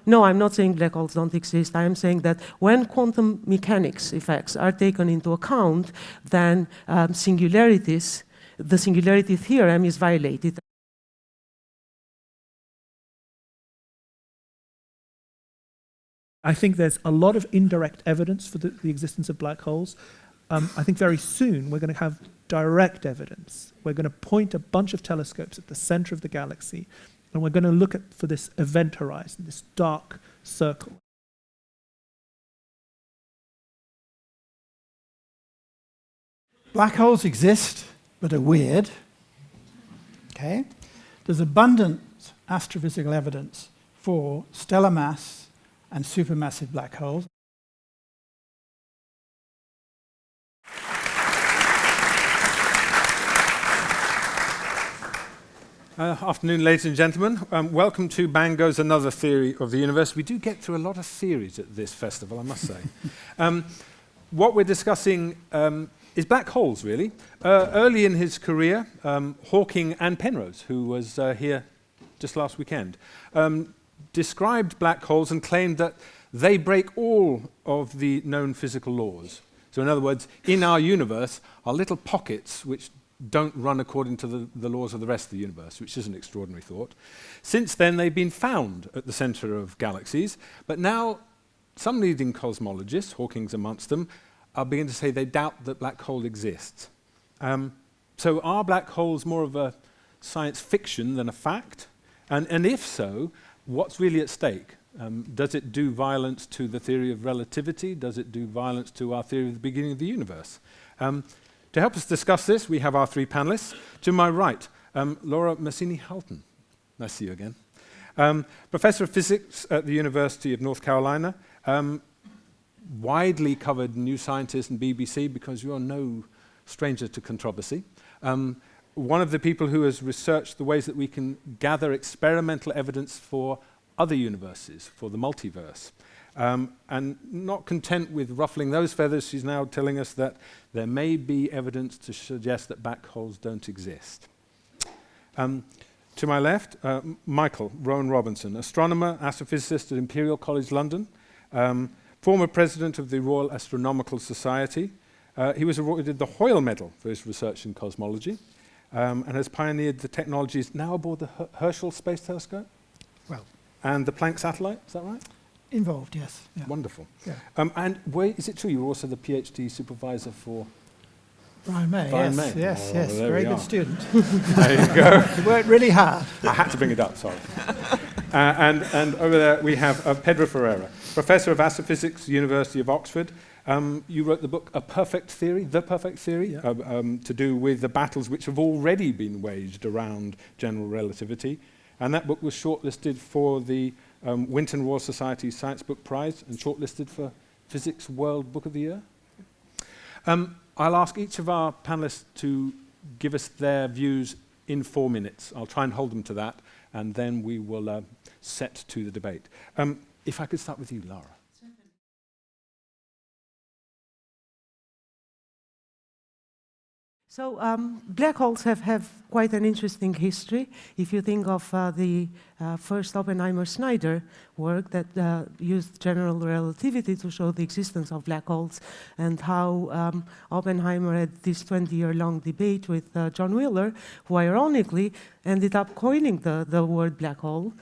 no, I'm not saying black holes don't exist. I am saying that when quantum mechanics effects are taken into account, then the singularity theorem is violated. I think there's a lot of indirect evidence for the existence of black holes. I think very soon we're going to have direct evidence. We're going to point a bunch of telescopes at the center of the galaxy, and we're going to look for this event horizon, this dark circle. Black holes exist, but are weird. Okay? There's abundant astrophysical evidence for stellar mass and supermassive black holes. Afternoon, ladies and gentlemen. Welcome to Bang Goes Another Theory of the Universe. We do get through a lot of theories at this festival, I must say. What we're discussing is black holes, really. Early in his career, Hawking and Penrose, who was here just last weekend, described black holes and claimed that they break all of the known physical laws. So in other words, in our universe are little pockets which don't run according to the laws of the rest of the universe, which is an extraordinary thought. Since then, they've been found at the center of galaxies, but now some leading cosmologists, Hawking's amongst them, are beginning to say they doubt that black hole exists. So are black holes more of a science fiction than a fact? And if so, what's really at stake? Does it do violence to the theory of relativity? Does it do violence to our theory of the beginning of the universe? To help us discuss this, we have our three panelists. To my right, Laura Mersini-Houghton. Nice to see you again. Professor of Physics at the University of North Carolina. Widely covered New Scientist and BBC because you're no stranger to controversy. One of the people who has researched the ways that we can gather experimental evidence for other universes, for the multiverse. And not content with ruffling those feathers, she's now telling us that there may be evidence to suggest that black holes don't exist. To my left, Michael Rowan-Robinson, astronomer, astrophysicist at Imperial College London, former president of the Royal Astronomical Society. He was awarded the Hoyle Medal for his research in cosmology and has pioneered the technologies now aboard the Herschel Space Telescope. Well, and the Planck satellite, is that right? Involved, yes. Yeah. Wonderful. Yeah. And is it true you were also the PhD supervisor for Brian May? Brian yes, May. yes, Oh, yes. well, Very good student. There you go. He worked really hard. I had to bring it up, sorry. And over there we have Pedro Ferreira, professor of astrophysics, University of Oxford. You wrote the book The Perfect Theory, yeah. To do with the battles which have already been waged around general relativity. And that book was shortlisted for the Winton Royal Society Science Book Prize and shortlisted for Physics World Book of the Year. I'll ask each of our panelists to give us their views in 4 minutes. I'll try and hold them to that, and then we will set to the debate. If I could start with you, Lara. So black holes have quite an interesting history. If you think of the first Oppenheimer-Snyder work that used general relativity to show the existence of black holes, and how Oppenheimer had this 20-year-long debate with John Wheeler, who ironically ended up coining the word black hole.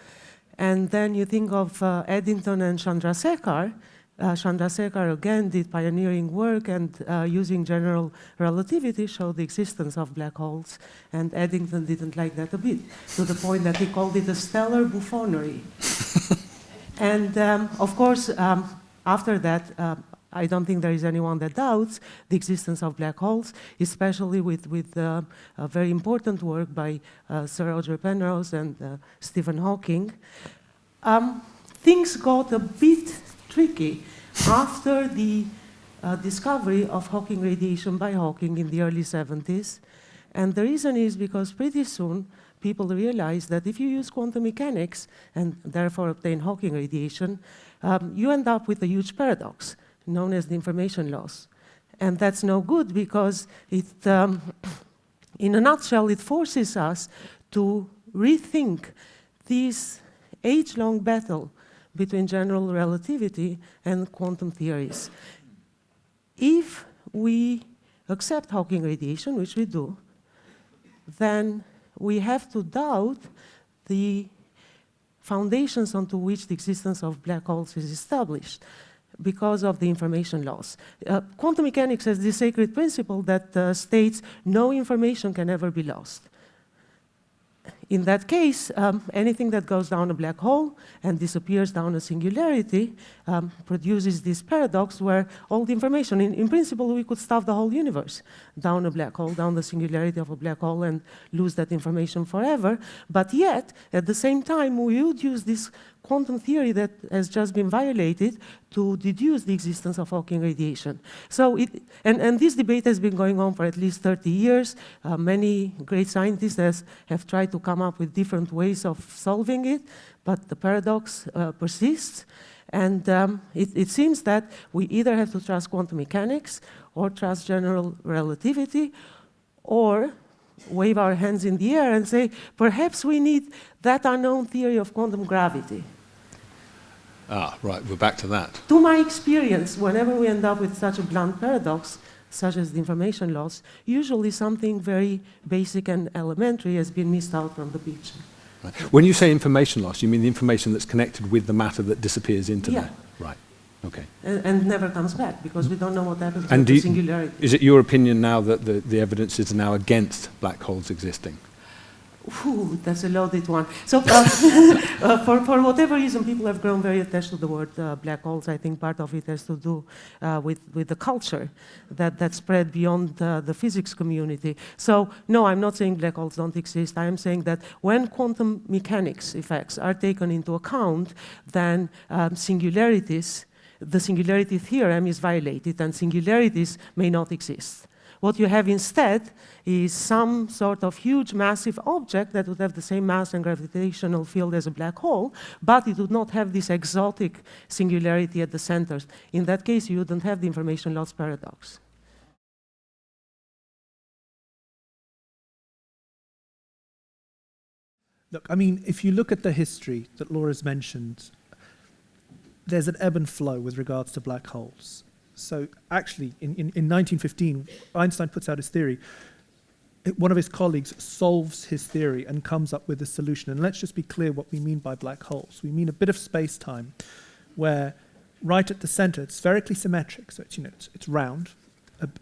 And then you think of Eddington and Chandrasekhar. Chandrasekhar again did pioneering work and using general relativity showed the existence of black holes, and Eddington didn't like that a bit, to the point that he called it a stellar buffoonery. And of course, after that, I don't think there is anyone that doubts the existence of black holes, especially with a very important work by Sir Roger Penrose and Stephen Hawking. Things got a bit tricky after the discovery of Hawking radiation by Hawking in the early 70s. And the reason is because pretty soon people realized that if you use quantum mechanics and therefore obtain Hawking radiation, you end up with a huge paradox known as the information loss. And that's no good because it, in a nutshell, it forces us to rethink this age-long battle between general relativity and quantum theories. If we accept Hawking radiation, which we do, then we have to doubt the foundations onto which the existence of black holes is established because of the information loss. Quantum mechanics has this sacred principle that states no information can ever be lost. In that case, anything that goes down a black hole and disappears down a singularity produces this paradox where all the information, in principle, we could stuff the whole universe down a black hole, down the singularity of a black hole, and lose that information forever. But yet, at the same time, we would use this quantum theory that has just been violated to deduce the existence of Hawking radiation. So, and this debate has been going on for at least 30 years. Many great scientists have tried to come up with different ways of solving it, but the paradox persists. And it seems that we either have to trust quantum mechanics or trust general relativity, or wave our hands in the air and say, perhaps we need that unknown theory of quantum gravity. Ah, right, we're back to that. To my experience, whenever we end up with such a blunt paradox, such as the information loss, usually something very basic and elementary has been missed out from the picture. Right. When you say information loss, you mean the information that's connected with the matter that disappears into Yeah. there? Right, okay. And never comes back, because we don't know what happens And with the singularity. is it your opinion now that the evidence is now against black holes existing? Ooh, that's a loaded one. So, for whatever reason, people have grown very attached to the word black holes. I think part of it has to do with the culture that spread beyond the physics community. So, no, I'm not saying black holes don't exist. I am saying that when quantum mechanics effects are taken into account, then singularities, the singularity theorem is violated, and singularities may not exist. What you have instead is some sort of huge, massive object that would have the same mass and gravitational field as a black hole, but it would not have this exotic singularity at the centers. In that case, you wouldn't have the information loss paradox. Look, I mean, if you look at the history that Laura's mentioned, there's an ebb and flow with regards to black holes. So actually, in 1915, Einstein puts out his theory. One of his colleagues solves his theory and comes up with a solution. And let's just be clear what we mean by black holes. We mean a bit of space-time where right at the center, it's spherically symmetric, so it's round.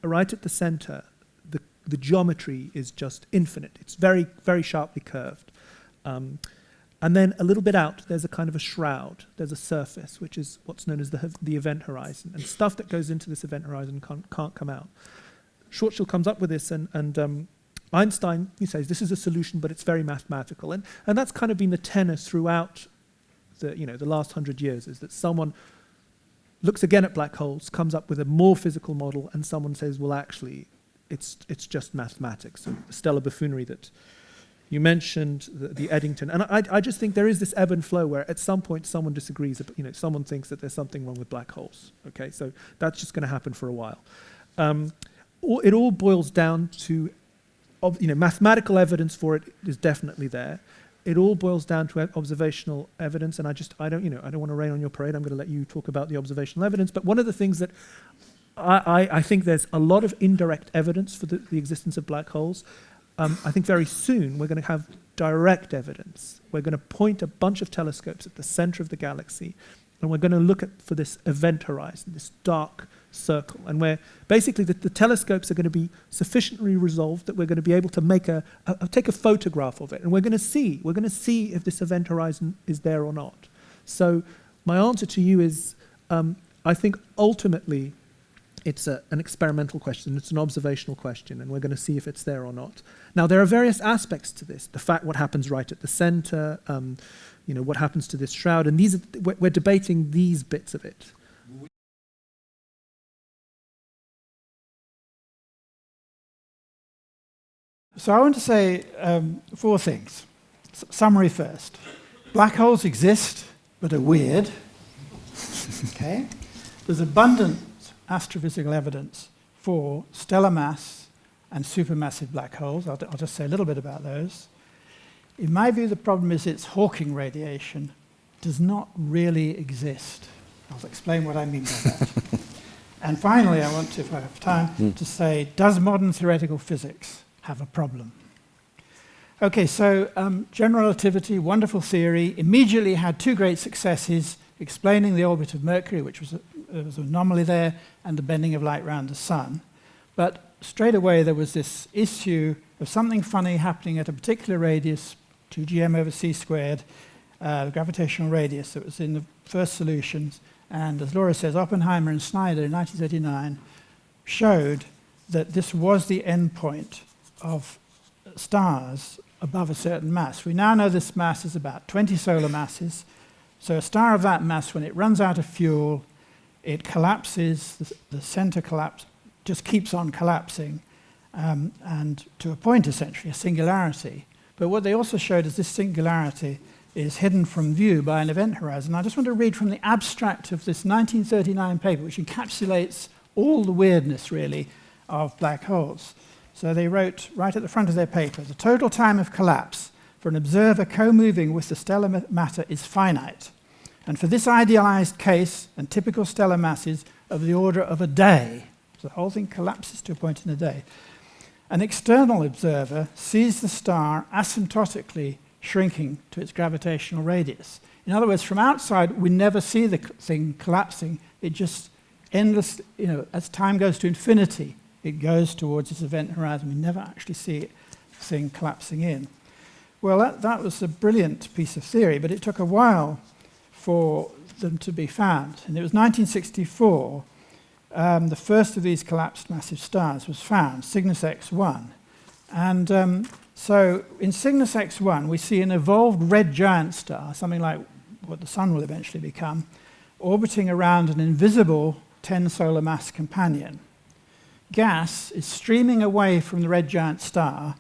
Right at the center, the geometry is just infinite. It's very, very sharply curved. And then a little bit out, there's a kind of a shroud. There's a surface, which is what's known as the event horizon. And stuff that goes into this event horizon can't come out. Schwarzschild comes up with this, and Einstein, he says, this is a solution, but it's very mathematical. And that's kind of been the tenor throughout the last 100 years, is that someone looks again at black holes, comes up with a more physical model, and someone says, well, actually, it's just mathematics. So stellar buffoonery that you mentioned, the Eddington. And I just think there is this ebb and flow where at some point someone disagrees, someone thinks that there's something wrong with black holes. Okay, so that's just going to happen for a while. It all boils down to, mathematical evidence for it is definitely there. It all boils down to observational evidence, and I don't want to rain on your parade. I'm going to let you talk about the observational evidence. But one of the things that I think there's a lot of indirect evidence for the existence of black holes. I think very soon we're going to have direct evidence. We're going to point a bunch of telescopes at the center of the galaxy, and we're going to look for this event horizon, this dark circle. And where basically the telescopes are going to be sufficiently resolved that we're going to be able to take a photograph of it. And we're going to see if this event horizon is there or not. So my answer to you is, I think ultimately it's an experimental question, it's an observational question, and we're going to see if it's there or not. Now, there are various aspects to this. What happens right at the center, what happens to this shroud, and we're debating these bits of it. So I want to say 4 things. Summary first. Black holes exist, but are weird. Okay? There's abundant astrophysical evidence for stellar mass and supermassive black holes. I'll just say a little bit about those. In my view, the problem is it's Hawking radiation does not really exist. I'll explain what I mean by that. And finally, I want to, if I have time, to say, does modern theoretical physics have a problem? Okay, so general relativity, wonderful theory, immediately had two great successes, explaining the orbit of Mercury, which was an anomaly there, and the bending of light around the sun. But straight away there was this issue of something funny happening at a particular radius, 2gm over c squared, gravitational radius that was in the first solutions. And as Laura says, Oppenheimer and Snyder in 1939 showed that this was the endpoint of stars above a certain mass. We now know this mass is about 20 solar masses. So a star of that mass, when it runs out of fuel, it collapses, the center collapse just keeps on collapsing, and to a point, essentially, a singularity. But what they also showed is this singularity is hidden from view by an event horizon. I just want to read from the abstract of this 1939 paper, which encapsulates all the weirdness, really, of black holes. So they wrote right at the front of their paper, the total time of collapse for an observer co-moving with the stellar matter is finite. And for this idealized case and typical stellar masses of the order of a day, so the whole thing collapses to a point in a day, an external observer sees the star asymptotically shrinking to its gravitational radius. In other words, from outside, we never see the thing collapsing. It just endless, as time goes to infinity, it goes towards this event horizon. We never actually see the thing collapsing in. Well, that was a brilliant piece of theory, but it took a while for them to be found. And it was 1964, the first of these collapsed massive stars was found, Cygnus X1. And so in Cygnus X1, we see an evolved red giant star, something like what the Sun will eventually become, orbiting around an invisible 10 solar mass companion. Gas is streaming away from the red giant star,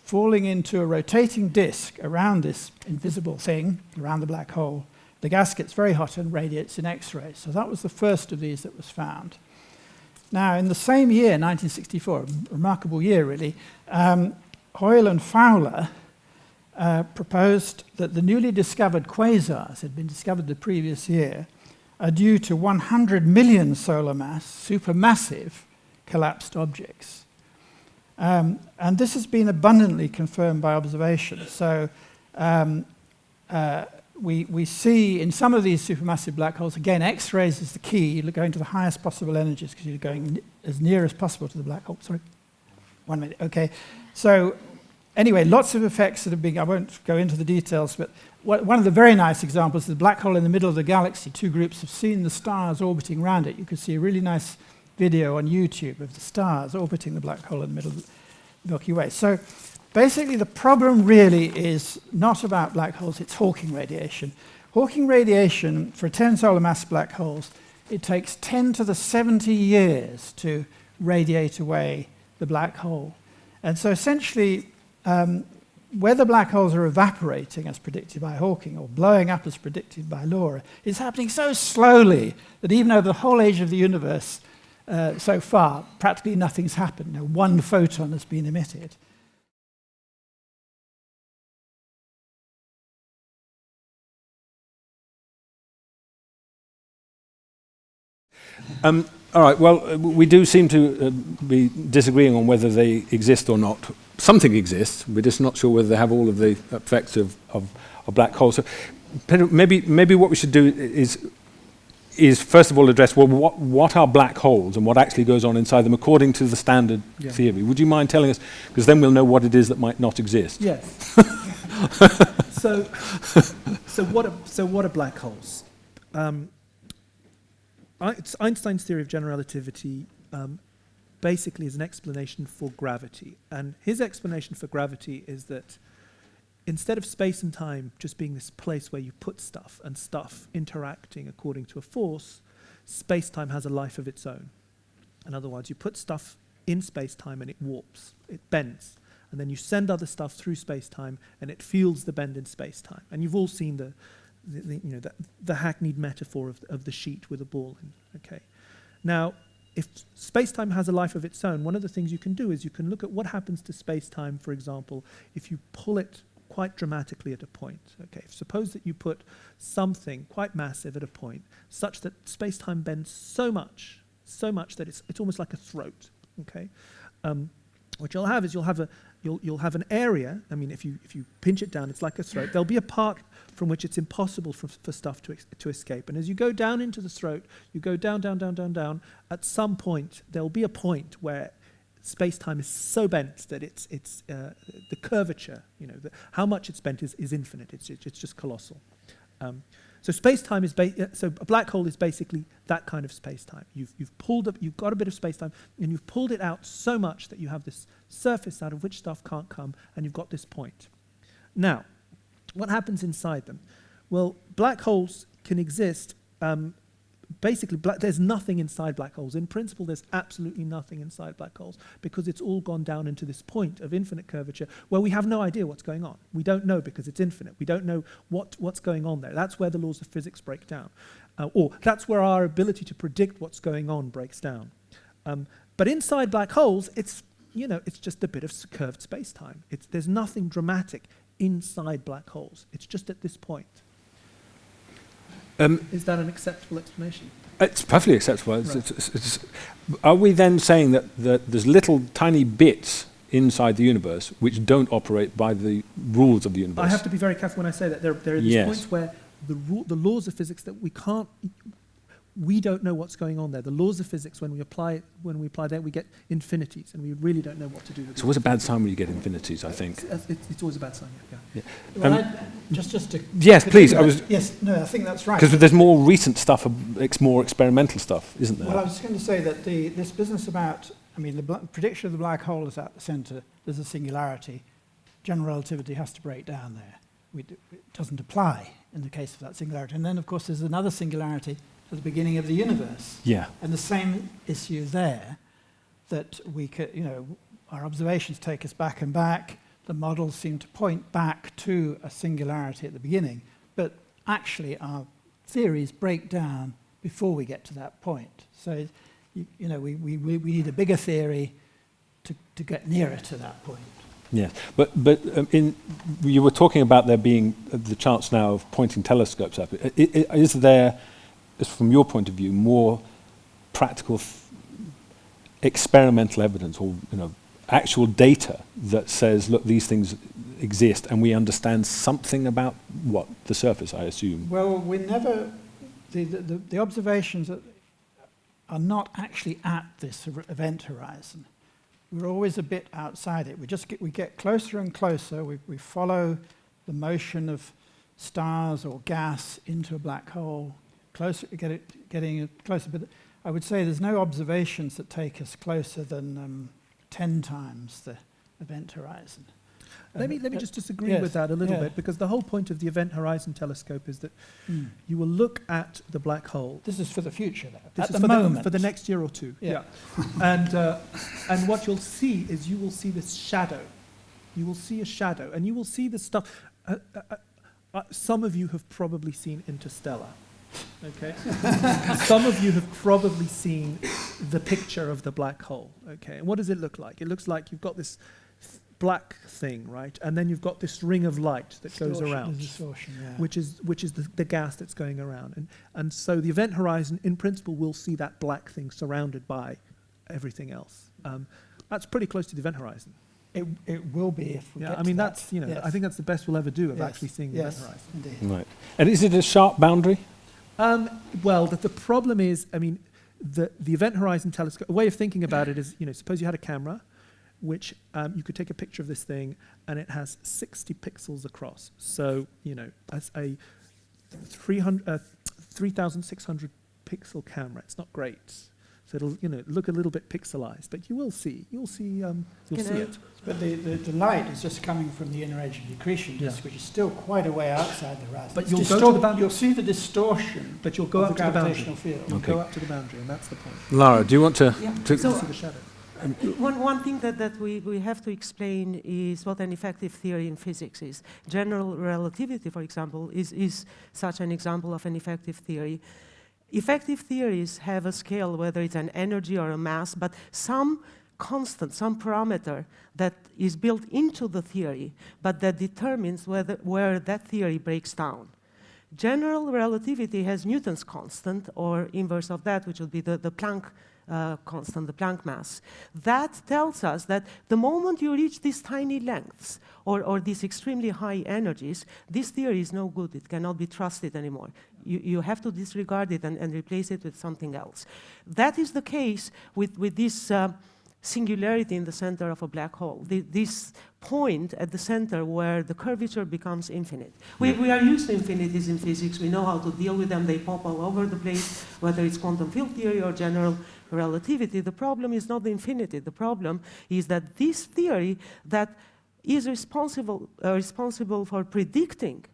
falling into a rotating disk around this invisible thing, around the black hole. The gas gets very hot and radiates in X-rays. So that was the first of these that was found. Now, in the same year, 1964, a remarkable year really, Hoyle and Fowler proposed that the newly discovered quasars had been discovered the previous year are due to 100 million solar mass, supermassive, collapsed objects. And this has been abundantly confirmed by observation. So we see in some of these supermassive black holes, again, X-rays is the key. You're going to the highest possible energies because you're going as near as possible to the black hole. Sorry, 1 minute. Okay. So anyway, lots of effects that have been, I won't go into the details, but one of the very nice examples is the black hole in the middle of the galaxy. Two groups have seen the stars orbiting around it. You can see a really nice video on YouTube of the stars orbiting the black hole in the middle of the Milky Way. So basically the problem really is not about black holes, it's Hawking radiation. Hawking radiation for 10 solar mass black holes, it takes 10 to the 70 years to radiate away the black hole. And so essentially, whether black holes are evaporating as predicted by Hawking or blowing up as predicted by Laura, it's happening so slowly that even over the whole age of the universe, so far, practically nothing's happened. No one photon has been emitted. All right, well, we do seem to be disagreeing on whether they exist or not. Something exists, we're just not sure whether they have all of the effects of black holes. So, Pedro, maybe what we should do is first of all address, well, what are black holes and what actually goes on inside them according to the standard theory? Would you mind telling us? Because then we'll know what it is that might not exist. Yes. So what are black holes? Einstein's theory of general relativity basically is an explanation for gravity. And his explanation for gravity is that instead of space and time just being this place where you put stuff and stuff interacting according to a force, space-time has a life of its own. In other words, you put stuff in space-time and it warps, it bends. And then you send other stuff through space-time and it feels the bend in space-time. And you've all seen the hackneyed metaphor of the sheet with a ball in. Okay. Now, if space-time has a life of its own, one of the things you can do is you can look at what happens to space-time, for example, if you pull it quite dramatically at a point. Okay, suppose that you put something quite massive at a point, such that space-time bends so much that it's almost like a throat. Okay, what you'll have is you'll have an area. I mean, if you pinch it down, it's like a throat. There'll be a part from which it's impossible for stuff to escape. And as you go down into the throat, you go down, down, down, down, down. At some point, there'll be a point where space-time is so bent that it's the curvature, how much it's bent is infinite. It's just colossal. So space-time is so a black hole is basically that kind of space-time. You've got a bit of space-time, and you've pulled it out so much that you have this surface out of which stuff can't come, and you've got this point. Now, what happens inside them? Well, black holes can exist. Basically, there's nothing inside black holes. In principle, there's absolutely nothing inside black holes because it's all gone down into this point of infinite curvature where we have no idea what's going on. We don't know because it's infinite. We don't know what's going on there. That's where the laws of physics break down. Or that's where our ability to predict what's going on breaks down. But inside black holes, it's just a bit of curved space-time. There's nothing dramatic inside black holes. It's just at this point. Is that an acceptable explanation? It's perfectly acceptable. Right. Are we then saying that there's little tiny bits inside the universe which don't operate by the rules of the universe? I have to be very careful when I say that. There are these points where the laws of physics that we don't know what's going on there. The laws of physics, when we apply there, we get infinities, and we really don't know what to do with it. It's always a bad sign when you get infinities, I think. It's always a bad sign, yeah. Well, just to... Yes, please. I think that's right. Because there's more recent stuff, more experimental stuff, isn't there? Well, I was going to say that this business about, the prediction of the black hole is at the centre, there's a singularity. General relativity has to break down there. It doesn't apply in the case of that singularity. And then, of course, there's another singularity at the beginning of the universe. Yeah. And the same issue there, that we could, our observations take us back and back. The models seem to point back to a singularity at the beginning, but actually our theories break down before we get to that point. So, we need a bigger theory to get nearer to that point. Yes, but you were talking about there being the chance now of pointing telescopes up. Is there, from your point of view, more practical experimental evidence or actual data that says, look, these things exist and we understand something about the surface, I assume? Well, we never... The observations are not actually at this event horizon. We're always a bit outside it. We get closer and closer. We follow the motion of stars or gas into a black hole, getting closer. But I would say there's no observations that take us closer than 10 times the event horizon. Let me just disagree with that a little bit, because the whole point of the Event Horizon Telescope is that you will look at the black hole. This is for the future, though. This is for the next year or two. Yeah. And what you'll see is you will see this shadow. You will see a shadow, and you will see the stuff. Some of you have probably seen Interstellar. Okay. Some of you have probably seen the picture of the black hole. Okay. And what does it look like? It looks like you've got this black thing, right? And then you've got this ring of light that goes around, which is the gas that's going around. And so the event horizon, in principle, will see that black thing surrounded by everything else. That's pretty close to the event horizon. It will be if we get to that's that. I think that's the best we'll ever do of actually seeing the event horizon. Indeed. Right. And is it a sharp boundary? Well, the problem is, the Event Horizon Telescope, a way of thinking about it is, suppose you had a camera, which you could take a picture of this thing, and it has 60 pixels across. So, as a 3,600 pixel camera, it's not great. So it'll, look a little bit pixelized, but you'll see it. But the light is just coming from the inner edge of the accretion disk, which is still quite a way outside the horizon. But you'll see the distortion. But you'll go up to the boundary. Field. You'll go up to the boundary, and that's the point. Lara, do you want to see the shadow? One thing that we have to explain is what an effective theory in physics is. General relativity, for example, is such an example of an effective theory. Effective theories have a scale, whether it's an energy or a mass, but some constant, some parameter that is built into the theory, but that determines where that theory breaks down. General relativity has Newton's constant, or inverse of that, which would be the Planck constant, the Planck mass. That tells us that the moment you reach these tiny lengths, or these extremely high energies, this theory is no good. It cannot be trusted anymore. You have to disregard it and replace it with something else. That is the case with this singularity in the center of a black hole, this point at the center where the curvature becomes infinite. We are used to infinities in physics. We know how to deal with them. They pop all over the place, whether it's quantum field theory or general relativity. The problem is not the infinity. The problem is that this theory that is responsible for predicting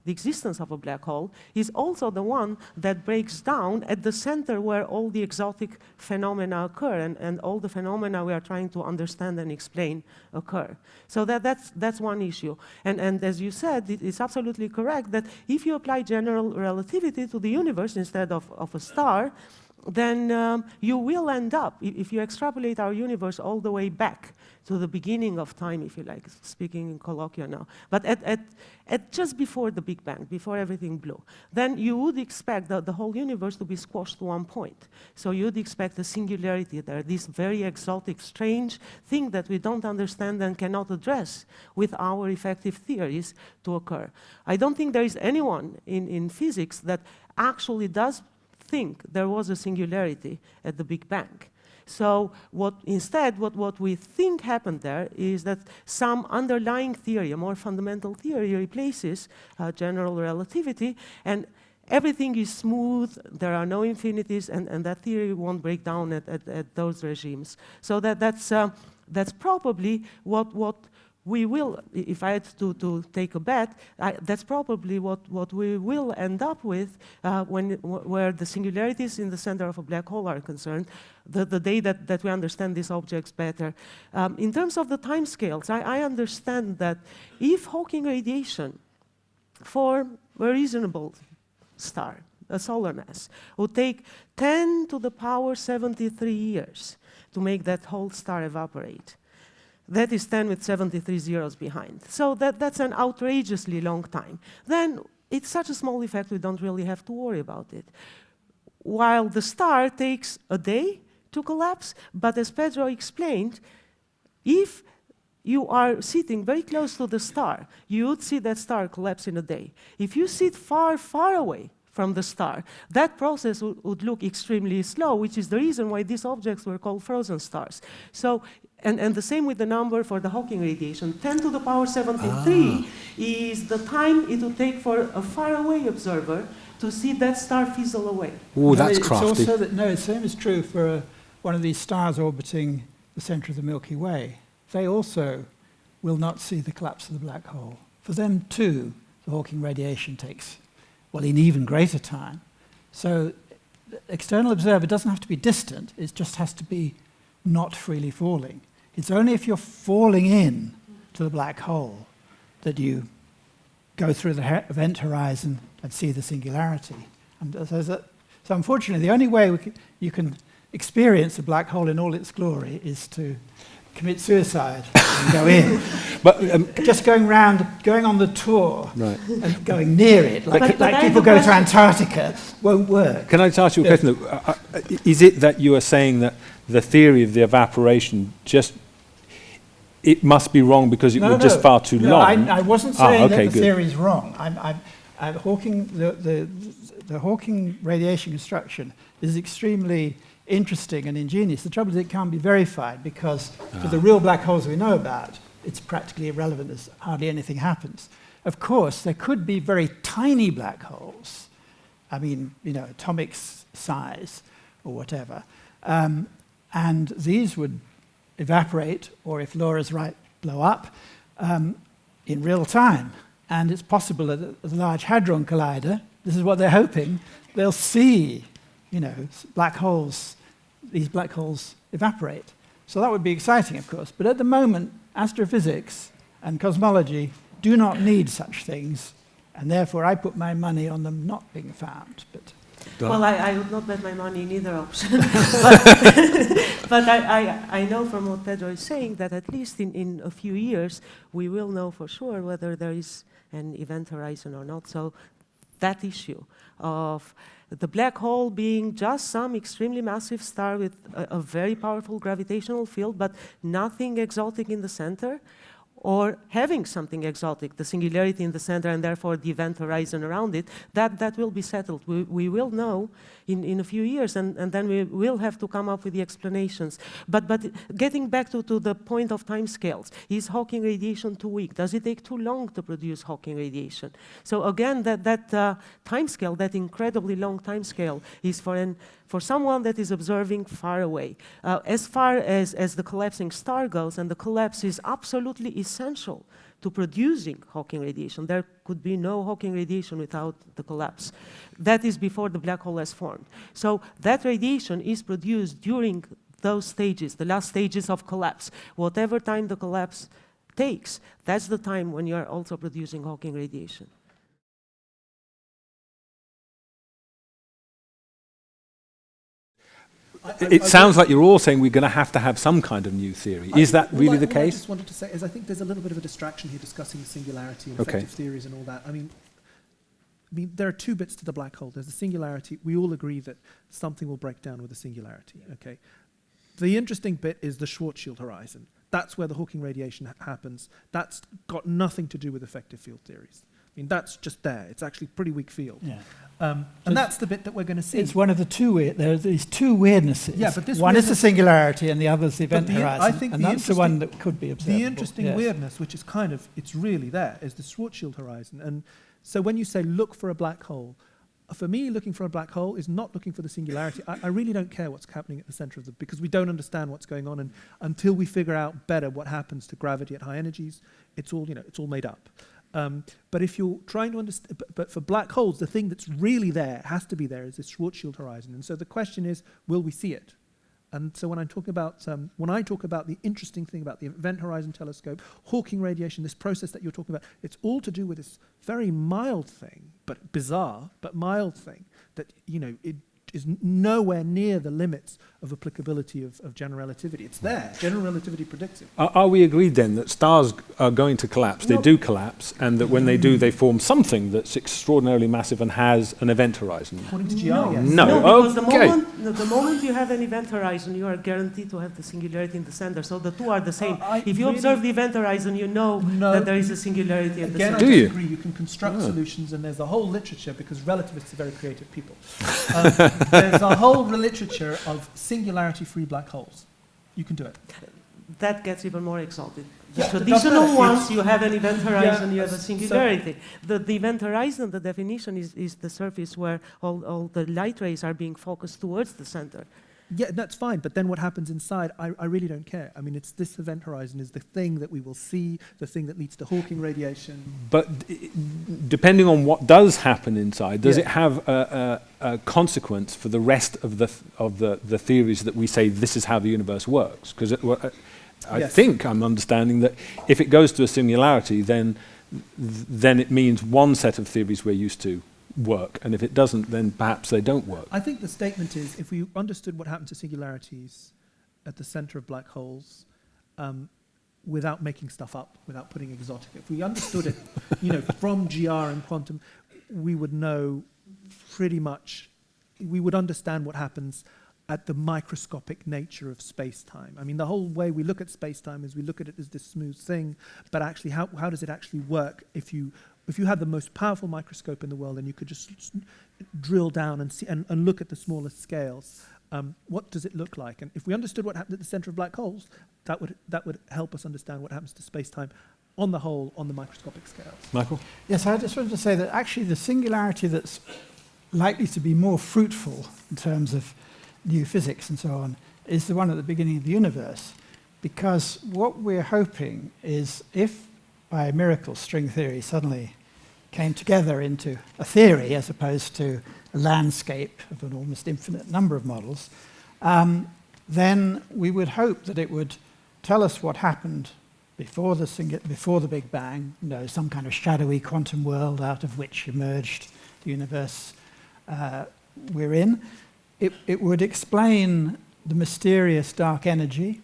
the existence of a black hole is also the one that breaks down at the center where all the exotic phenomena occur, and all the phenomena we are trying to understand and explain occur. So that's one issue. And as you said, it's absolutely correct that if you apply general relativity to the universe instead of a star, then you will end up, if you extrapolate our universe all the way back to the beginning of time, if you like, speaking in colloquia now, but at just before the Big Bang, before everything blew, then you would expect the whole universe to be squashed to one point. So you'd expect a singularity there, this very exotic, strange thing that we don't understand and cannot address with our effective theories to occur. I don't think there is anyone in physics that actually does think there was a singularity at the Big Bang. So what we think happened there is that some underlying theory, a more fundamental theory, replaces general relativity, and everything is smooth, there are no infinities, and that theory won't break down at those regimes. So that's probably what we will, if I had to take a bet, that's probably what we will end up with where the singularities in the center of a black hole are concerned, the day that we understand these objects better. In terms of the timescales, I understand that if Hawking radiation for a reasonable star, a solar mass, would take 10 to the power 73 years to make that whole star evaporate. That is 10 with 73 zeros behind. So that's an outrageously long time. Then it's such a small effect we don't really have to worry about it. While the star takes a day to collapse, but as Pedro explained, if you are sitting very close to the star, you would see that star collapse in a day. If you sit far, far away from the star, that process would look extremely slow, which is the reason why these objects were called frozen stars. So, and the same with the number for the Hawking radiation. 10 to the power 73 is the time it would take for a faraway observer to see that star fizzle away. Oh, that's crafty. It's also the same is true for one of these stars orbiting the center of the Milky Way. They also will not see the collapse of the black hole. For them too, the Hawking radiation takes, well, an even greater time. So the external observer doesn't have to be distant, it just has to be not freely falling. It's only if you're falling in to the black hole that you go through the event horizon and see the singularity. And so unfortunately, the only way you can experience a black hole in all its glory is to commit suicide and go in. But just going on the tour, right, and going near it, like people go to Antarctica, won't work. Can I just ask you a question? Is it that you are saying that the theory of the evaporation it must be wrong because it was just far too long? I wasn't saying that the theory is wrong. The Hawking radiation construction is extremely interesting and ingenious. The trouble is it can't be verified because for the real black holes we know about, it's practically irrelevant as hardly anything happens. Of course, there could be very tiny black holes, atomic size or whatever, and these would evaporate, or if Laura's right, blow up in real time. And it's possible that at the Large Hadron Collider, this is what they're hoping, they'll see, black holes, these black holes evaporate. So that would be exciting, of course. But at the moment, astrophysics and cosmology do not need such things, and therefore I put my money on them not being found. But Well, I would not bet my money in either option. But I know from what Pedro is saying that at least in a few years, we will know for sure whether there is an event horizon or not. So that issue of the black hole being just some extremely massive star with a very powerful gravitational field, but nothing exotic in the center, or having something exotic, the singularity in the center and therefore the event horizon around it, that will be settled. We will know in a few years, and then we will have to come up with the explanations. But getting back to the point of timescales, is Hawking radiation too weak? Does it take too long to produce Hawking radiation? So again, that timescale, that incredibly long timescale, is for someone that is observing far away. As far as the collapsing star goes, and the collapse is absolutely essential to producing Hawking radiation. There could be no Hawking radiation without the collapse. That is before the black hole has formed. So that radiation is produced during those stages, the last stages of collapse. Whatever time the collapse takes, that's the time when you are also producing Hawking radiation. It sounds like you're all saying we're going to have some kind of new theory. Is that really the case? What I just wanted to say is I think there's a little bit of a distraction here discussing the singularity and effective theories and all that. I mean, there are two bits to the black hole. There's the singularity. We all agree that something will break down with the singularity. Okay. The interesting bit is the Schwarzschild horizon. That's where the Hawking radiation happens. That's got nothing to do with effective field theories. I mean, that's just there. It's actually a pretty weak field. Yeah. And that's the bit that we're going to see. It's one of the two there are these two weirdnesses. Yeah, but this one is the singularity and the other is the event horizon. I think and that's the one that could be observable. The interesting weirdness, which is it's really there, is the Schwarzschild horizon. And so when you say look for a black hole, for me, looking for a black hole is not looking for the singularity. I really don't care what's happening at the center of because we don't understand what's going on, and until we figure out better what happens to gravity at high energies, it's all made up. But if you're trying to understand, but for black holes, the thing that's really there, has to be there, is this Schwarzschild horizon. And so the question is, will we see it? And so when I talk about the interesting thing about the Event Horizon Telescope, Hawking radiation, this process that you're talking about, it's all to do with this very mild thing, but bizarre, but mild thing that it is nowhere near the limits of applicability of general relativity. It's there. General relativity predicts it. Are we agreed then that stars are going to collapse? They do collapse, and that when they do, they form something that's extraordinarily massive and has an event horizon? According to GR, yes. No. Because Okay. the moment you have an event horizon, you are guaranteed to have the singularity in the center. So the two are the same. If you observe the event horizon, you know that there is a singularity in the center. Again, I disagree. You can construct solutions, and there's a whole literature, because relativists are very creative people. There's a whole literature of singularity-free black holes. You can do it. That gets even more exalted. The Yeah, traditional that's ones, you have an event horizon, you have a so- singularity. The event horizon, the definition is the surface where all the light rays are being focused towards the center. Yeah, that's fine, but then what happens inside, I really don't care. I mean, it's this event horizon is the thing that we will see, the thing that leads to Hawking radiation. But depending on what does happen inside, does it have a consequence for the rest of the theories that we say this is how the universe works? Because I think I'm understanding that if it goes to a singularity, then it means one set of theories we're used to work, and if it doesn't, then perhaps they don't work. I think the statement is, if we understood what happened to singularities at the center of black holes, without making stuff up, without putting exotic, if we understood it, from GR and quantum, we would know pretty much, we would understand what happens at the microscopic nature of space-time. I mean, the whole way we look at space-time is we look at it as this smooth thing, but actually, how does it actually work if you had the most powerful microscope in the world and you could just drill down and see and look at the smallest scales, what does it look like? And if we understood what happened at the center of black holes, that would help us understand what happens to space-time on the whole, on the microscopic scales. Michael? Yes, I just wanted to say that actually the singularity that's likely to be more fruitful in terms of new physics and so on is the one at the beginning of the universe. Because what we're hoping is, if by a miracle string theory suddenly came together into a theory as opposed to a landscape of an almost infinite number of models, then we would hope that it would tell us what happened before the Big Bang, some kind of shadowy quantum world out of which emerged the universe, we're in. It would explain the mysterious dark energy,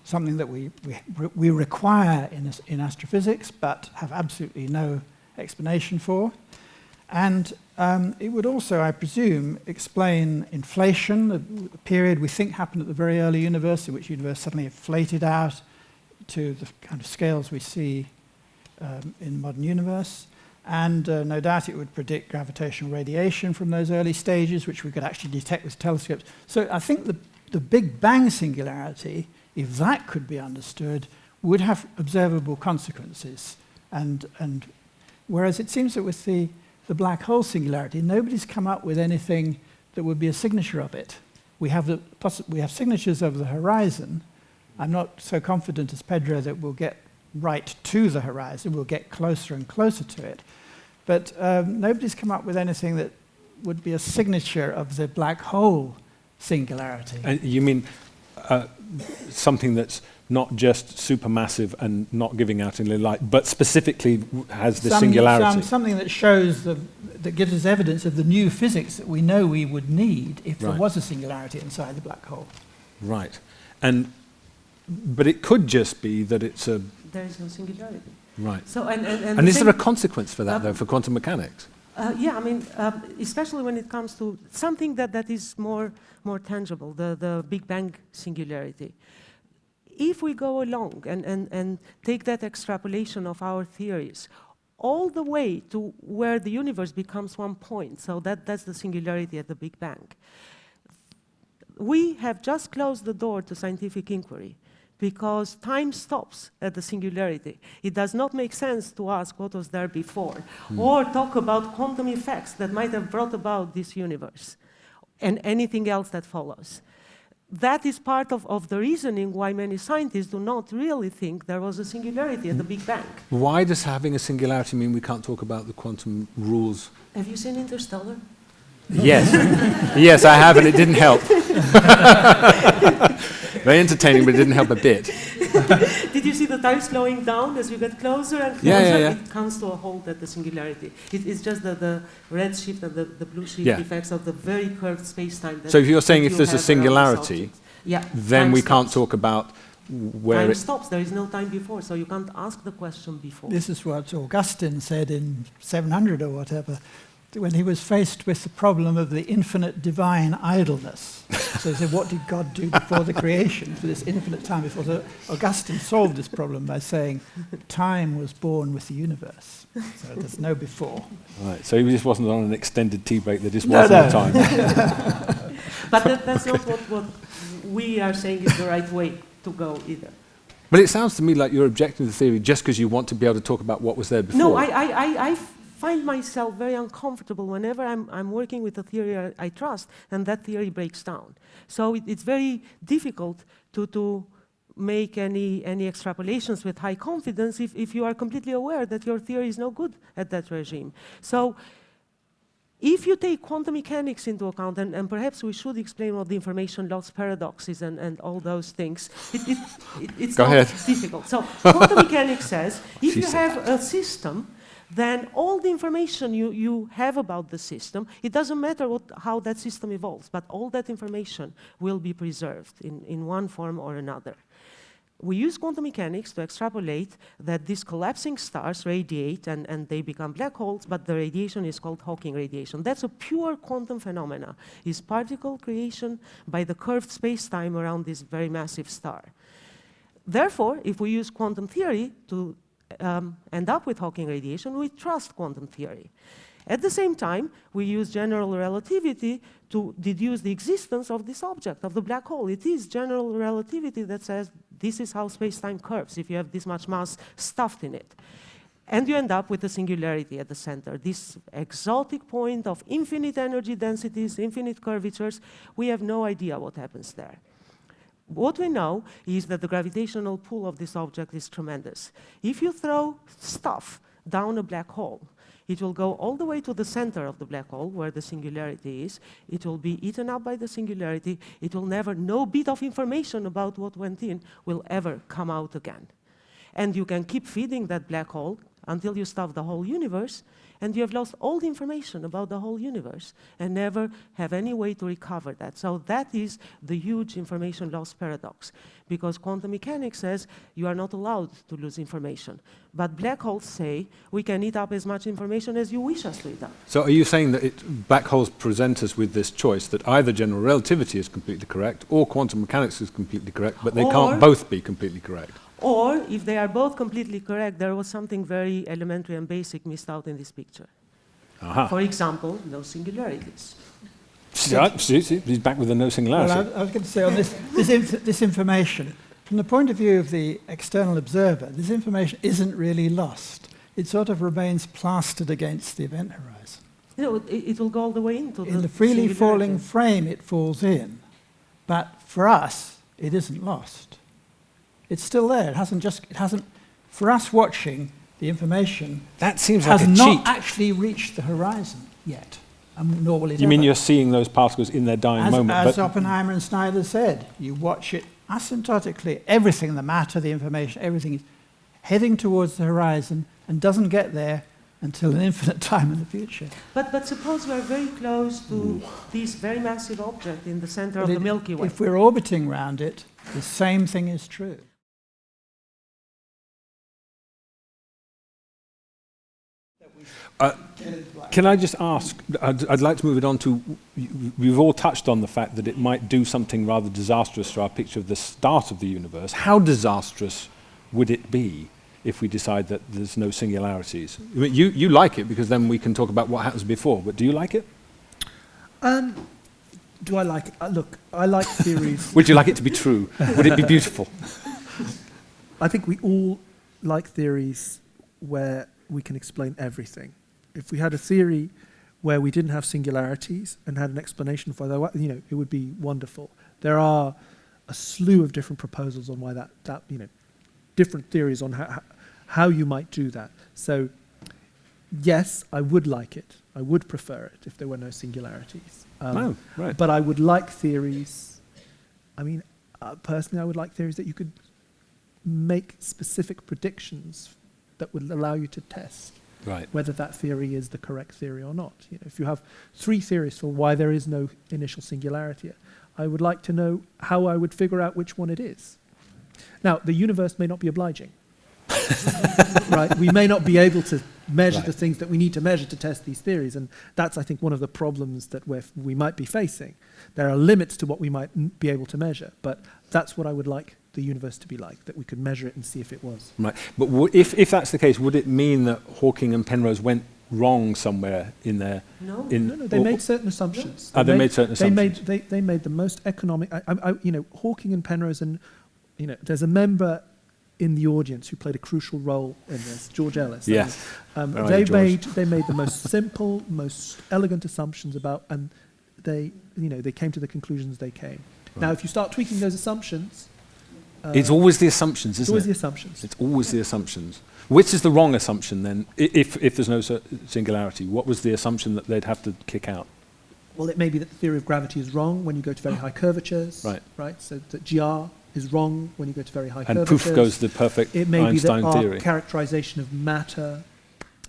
something that we require in astrophysics, but have absolutely no explanation for. And it would also, I presume, explain inflation, a period we think happened at the very early universe, in which the universe suddenly inflated out to the kind of scales we see in the modern universe. And no doubt it would predict gravitational radiation from those early stages, which we could actually detect with telescopes. So I think the Big Bang singularity, if that could be understood, would have observable consequences. And whereas it seems that with the black hole singularity, nobody's come up with anything that would be a signature of it. We have signatures of the horizon. I'm not so confident as Pedro that we'll get right to the horizon. We'll get closer and closer to it. But nobody's come up with anything that would be a signature of the black hole singularity. And you mean something that's not just supermassive and not giving out any light, but specifically has the singularity? Something that shows, that gives us evidence of the new physics that we know we would need if there was a singularity inside the black hole. Right. But it could just be that it's a... There is no singularity. Right. So, and is there a consequence for that, though, for quantum mechanics? Yeah, I mean, especially when it comes to something that is more tangible, the Big Bang singularity. If we go along and take that extrapolation of our theories all the way to where the universe becomes one point, so that's the singularity at the Big Bang, we have just closed the door to scientific inquiry, because time stops at the singularity. It does not make sense to ask what was there before, or talk about quantum effects that might have brought about this universe, and anything else that follows. That is part of the reasoning why many scientists do not really think there was a singularity at the Big Bang. Why does having a singularity mean we can't talk about the quantum rules? Have you seen Interstellar? Yes. Yes, I have, and it didn't help. Very entertaining, but it didn't help a bit. Did you see the time slowing down as you get closer and closer? Yeah. It comes to a halt at the singularity. It's just the red shift and the blue shift effects of the very curved space-time. So if you're saying if there's a singularity, then we can't talk about where time it... stops. There is no time before, so you can't ask the question before. This is what Augustine said in 700 or whatever, when he was faced with the problem of the infinite divine idleness. So he said, what did God do before the creation for this infinite time before? So Augustine solved this problem by saying, time was born with the universe. So there's no before. Right, so he just wasn't on an extended tea break, there just wasn't time. But that's not what we are saying is the right way to go either. But it sounds to me like you're objecting to the theory just because you want to be able to talk about what was there before. No, I find myself very uncomfortable whenever I'm working with a theory I trust and that theory breaks down. So it's very difficult to make any extrapolations with high confidence if you are completely aware that your theory is no good at that regime. So if you take quantum mechanics into account, and perhaps we should explain what the information loss paradox is and all those things, it's not difficult. So quantum mechanics says if you have a system, then all the information you have about the system, it doesn't matter how that system evolves, but all that information will be preserved in one form or another. We use quantum mechanics to extrapolate that these collapsing stars radiate and they become black holes, but the radiation is called Hawking radiation. That's a pure quantum phenomena. It's particle creation by the curved space-time around this very massive star. Therefore, if we use quantum theory to end up with Hawking radiation, we trust quantum theory. At the same time, we use general relativity to deduce the existence of this object, of the black hole. It is general relativity that says this is how space-time curves if you have this much mass stuffed in it. And you end up with a singularity at the center, this exotic point of infinite energy densities, infinite curvatures. We have no idea what happens there. What we know is that the gravitational pull of this object is tremendous. If you throw stuff down a black hole, it will go all the way to the center of the black hole, where the singularity is. It will be eaten up by the singularity. It will never, no bit of information about what went in will ever come out again. And you can keep feeding that black hole until you stuff the whole universe, and you have lost all the information about the whole universe and never have any way to recover that. So that is the huge information loss paradox, because quantum mechanics says you are not allowed to lose information. But black holes say we can eat up as much information as you wish us to eat up. So are you saying that black holes present us with this choice that either general relativity is completely correct or quantum mechanics is completely correct, but they can't both be completely correct? Or, if they are both completely correct, there was something very elementary and basic missed out in this picture. Aha. For example, no singularities. See, he's back with the no singularity. Well, I was going to say on this information, from the point of view of the external observer, this information isn't really lost. It sort of remains plastered against the event horizon. You know, it will go all the way into In the freely falling frame, it falls in. But for us, it isn't lost. It's still there. It hasn't, for us watching, the information That seems like has a not cheat. actually reached the horizon yet. Nor will it You mean ever. you're seeing those particles in their dying moment? As but Oppenheimer and Snyder said, you watch it asymptotically. Everything, the matter, the information, everything is heading towards the horizon and doesn't get there until an infinite time in the future. But suppose we're very close to this very massive object in the center of the Milky Way. If we're orbiting around it, the same thing is true. Can I just ask, I'd like to move it on to, we've all touched on the fact that it might do something rather disastrous for our picture of the start of the universe. How disastrous would it be if we decide that there's no singularities? I mean, you like it because then we can talk about what happens before, but do you like it? Do I like it? Look, I like theories. Would you like it to be true? Would it be beautiful? I think we all like theories where we can explain everything. If we had a theory where we didn't have singularities and had an explanation for that, you know, it would be wonderful. There are a slew of different proposals on why that you know, different theories on how you might do that. So, yes, I would like it. I would prefer it if there were no singularities. Right. But I would like theories. I mean, personally, I would like theories that you could make specific predictions that would allow you to test whether that theory is the correct theory or not. You know, if you have 3 theories for why there is no initial singularity, I would like to know how I would figure out which one it is. Now, the universe may not be obliging. Right? We may not be able to measure the things that we need to measure to test these theories, and that's, I think, one of the problems that we might be facing. There are limits to what we might be able to measure, but that's what I would like the universe to be like, that we could measure it and see if it was. Right. But if that's the case, would it mean that Hawking and Penrose went wrong somewhere in their... No. No, they made certain assumptions. They made certain assumptions. They made the most economic... you know, Hawking and Penrose, and you know, there's a member in the audience who played a crucial role in this, George Ellis. Yes. They made the most simple, most elegant assumptions about, and they came to the conclusions they came. Right. Now, if you start tweaking those assumptions... it's always the assumptions, isn't it? It's always the assumptions. It's always the assumptions. Which is the wrong assumption then, if there's no singularity? What was the assumption that they'd have to kick out? Well, it may be that the theory of gravity is wrong when you go to very high curvatures. Right. So that GR is wrong when you go to very high curvatures. And poof goes the perfect Einstein theory. It may be that our characterization of matter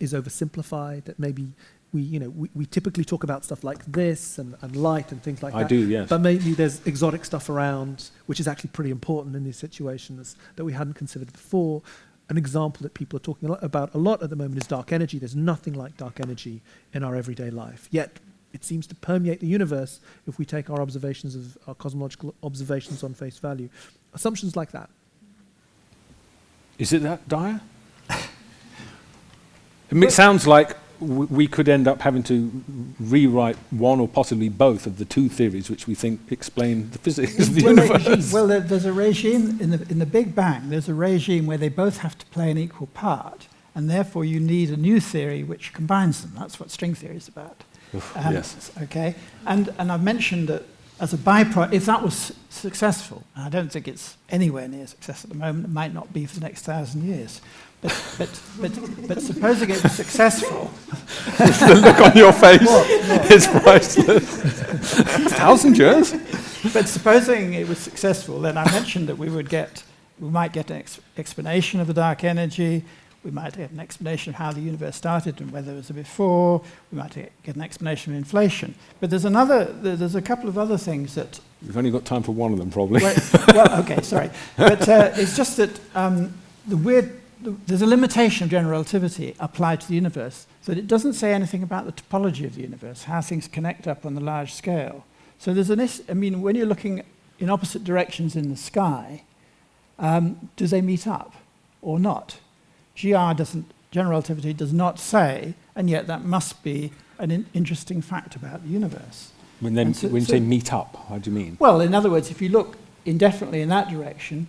is oversimplified, that maybe we typically talk about stuff like this and light and things like that. I do, yes. But maybe there's exotic stuff around, which is actually pretty important in these situations that we hadn't considered before. An example that people are talking about a lot at the moment is dark energy. There's nothing like dark energy in our everyday life. Yet it seems to permeate the universe if we take our observations of our cosmological observations on face value. Assumptions like that. Is it that dire? It sounds like we could end up having to rewrite one or possibly both of the 2 theories which we think explain the physics of the universe. Well, there's a regime in the Big Bang. There's a regime where they both have to play an equal part, and therefore you need a new theory which combines them. That's what string theory is about. Yes. Okay. And I've mentioned that as a byproduct, if that was successful, and I don't think it's anywhere near success at the moment, it might not be for the next 1,000 years. But supposing it was successful... The look on your face is priceless. 1,000 years? But supposing it was successful, then I mentioned that we might get an explanation of the dark energy, We might get an explanation of how the universe started and whether there was a before. We might get an explanation of inflation. But there's a couple of other things that... We've only got time for one of them, probably. Well, okay, sorry. But it's just that there's a limitation of general relativity applied to the universe, so that it doesn't say anything about the topology of the universe, how things connect up on the large scale. So there's when you're looking in opposite directions in the sky, do they meet up or not? General relativity does not say, and yet that must be an interesting fact about the universe. When you say meet up, how do you mean? Well, in other words, if you look indefinitely in that direction,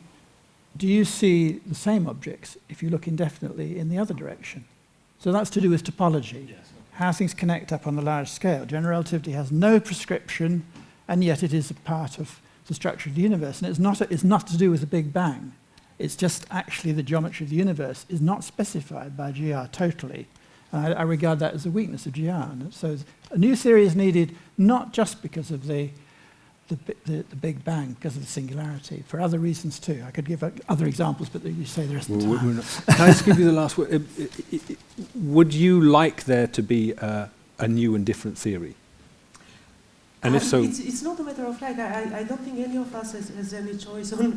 do you see the same objects if you look indefinitely in the other direction? So that's to do with topology, how things connect up on the large scale. General relativity has no prescription, and yet it is a part of the structure of the universe. And it's not to do with the Big Bang. It's just actually the geometry of the universe is not specified by GR totally. And I regard that as a weakness of GR. And so a new theory is needed not just because of the Big Bang, because of the singularity, for other reasons too. I could give other examples, but you say the rest of the time. Can I just give you the last word? Would you like there to be a new and different theory? And if so... It's not a matter of like, I don't think any of us has any choice on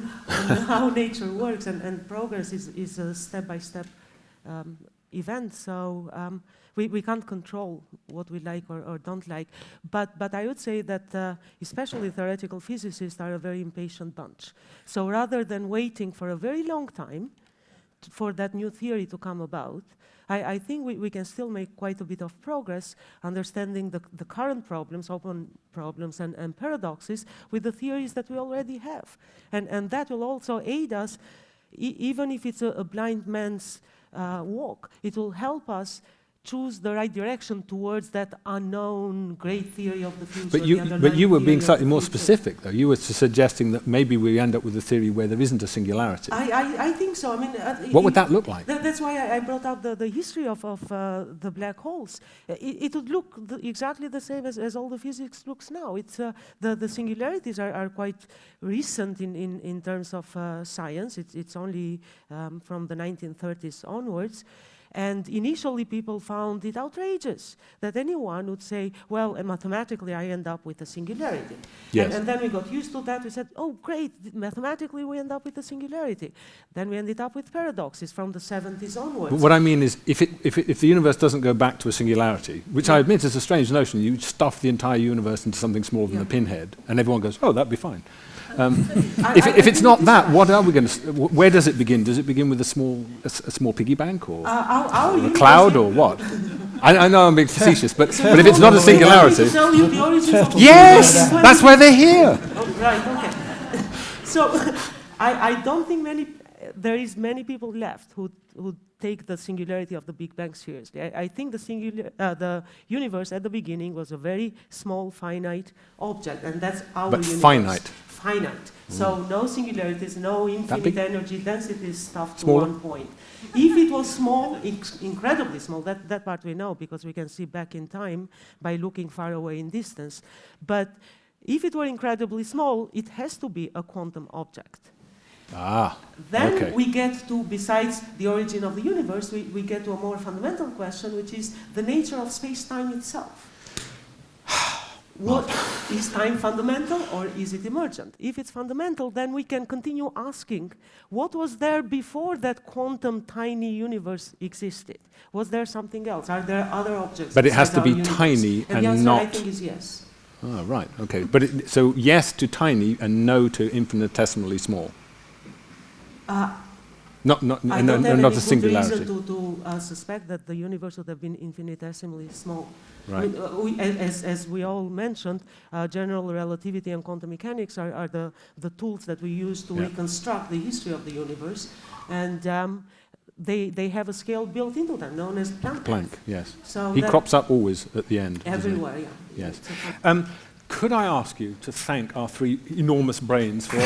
how nature works, and progress is a step-by-step event, so we can't control what we like or don't like. But I would say that especially theoretical physicists are a very impatient bunch. So rather than waiting for a very long time for that new theory to come about, I think we can still make quite a bit of progress understanding the current problems, open problems and paradoxes with the theories that we already have. And that will also aid us, even if it's a blind man's walk, it will help us choose the right direction towards that unknown great theory of the future. But you were being slightly more specific, though. You were suggesting that maybe we end up with a theory where there isn't a singularity. I think so. I mean, what would that look like? That's why I brought up the history of the black holes. It would look exactly the same as all the physics looks now. It's the singularities are quite recent in terms of science. It's only from the 1930s onwards. And initially, people found it outrageous that anyone would say, well, mathematically, I end up with a singularity. Yes. And then we got used to that. We said, oh, great, mathematically, we end up with a singularity. Then we ended up with paradoxes from the 70s onwards. But what I mean is, if the universe doesn't go back to a singularity, which I admit is a strange notion, you stuff the entire universe into something smaller than a pinhead, and everyone goes, oh, that'd be fine. If it's not that, what are we going to? Where does it begin? Does it begin with a small piggy bank, or a cloud, or what? I know I'm being facetious, but if it's not a singularity, yes, that's why they're here. Oh, right. Okay. So I don't think there is many people left who take the singularity of the Big Bang seriously. I think the universe at the beginning was a very small, finite object, and that's our universe. Finite. So no singularities, no infinite energy density stuff to one point. If it was small, incredibly small, that part we know because we can see back in time by looking far away in distance. But if it were incredibly small, it has to be a quantum object. Then we get to, besides the origin of the universe, we get to a more fundamental question, which is the nature of space-time itself. What is time fundamental or is it emergent? If it's fundamental, then we can continue asking, what was there before that quantum tiny universe existed? Was there something else? Are there other objects? But it has to be tiny and the answer, not... I think, is yes. Oh, right, okay. But so yes to tiny and no to infinitesimally small. Not a singularity. I don't have any good reason to suspect that the universe would have been infinitesimally small. Right. I mean, as we all mentioned, general relativity and quantum mechanics are the tools that we use to reconstruct the history of the universe, and they have a scale built into them, known as Planck. Yes. So he crops up always at the end. Everywhere, Yes. Could I ask you to thank our three enormous brains for...